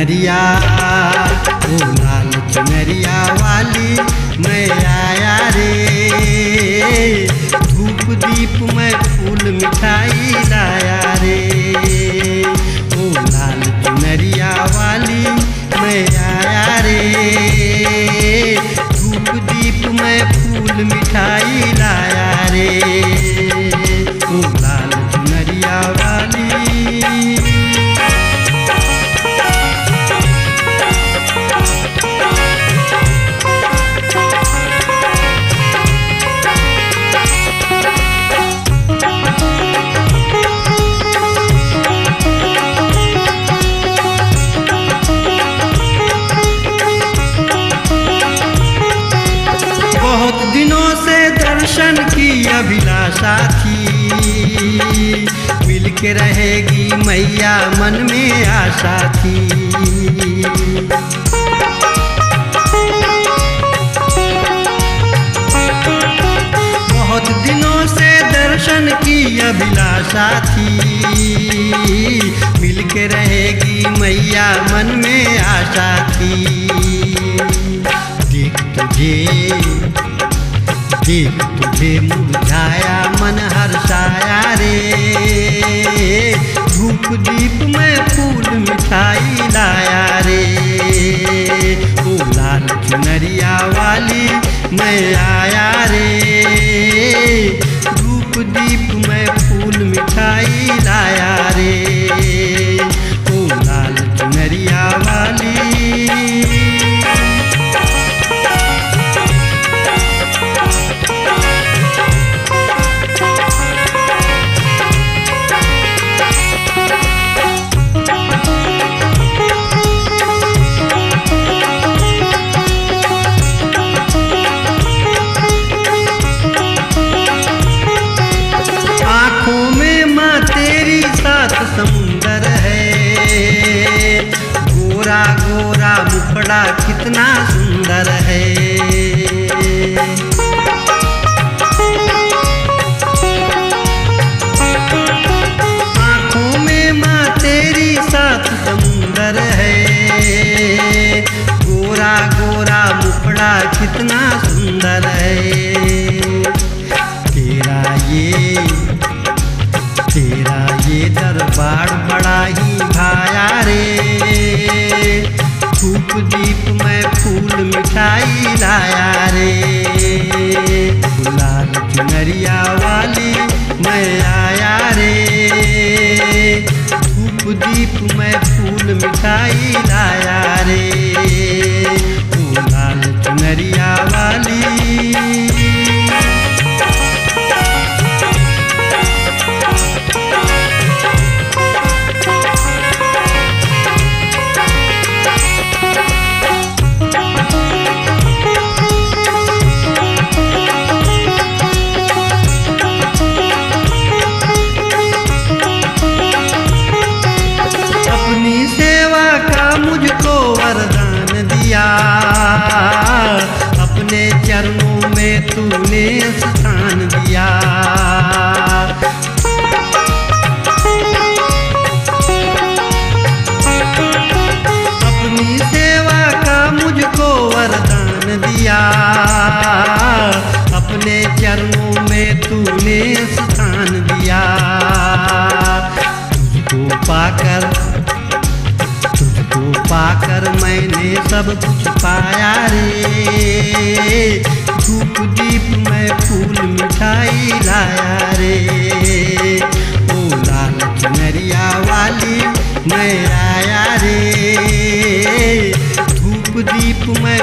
चुनरिया, ओ लाल चुनरिया वाली मैं आया रे। धूप दीप में फूल मिठाई लाया रे। ओ लाल चुनरिया वाली मैं आया रे। धूप दीप में फूल मिठाई लाया रे। ओ लाल चुनरिया वाली। बहुत दिनों से दर्शन की अभिलाषा थी, मिल के रहेगी मैया मन में आशा थी। बहुत दिनों से दर्शन की अभिलाषा थी, मिल के रहेगी मैया मन में आशा थी। देख तुझे मुरझाया मन हर्षाया रे। धूप दीप में फूल मिठाई लाया रे। ओ लाल चुनरिया वाली मैं आया रे। धूप दीप में फूल मिठाई लाया रे। ओ लाल चुनरिया वाली। समुंदर है गोरा गोरा मुखड़ा कितना सुंदर है। आँखों में माँ तेरी सात समुंदर है। गोरा गोरा मुखड़ा कितना सुंदर है। तेरा ये दरबार बड़ा ही भाया रे। धूप दीप में फूल मिठाई लाया रे। लाल चुनरिया वाली मैं आया रे। धूप दीप में फूल मिठाई लाया रे। ओ लाल चुनरिया वाली। अपने चरणों में तूने स्थान दिया। अपनी सेवा का मुझको वरदान दिया। अपने चरणों में तूने स्थान दिया। तुझको पाकर मैंने सब कुछ पाया रे। धूप दीप में फूल मिठाई लाया रे। ओ लाल चुनरिया वाली मैं आया रे। धूप दीप में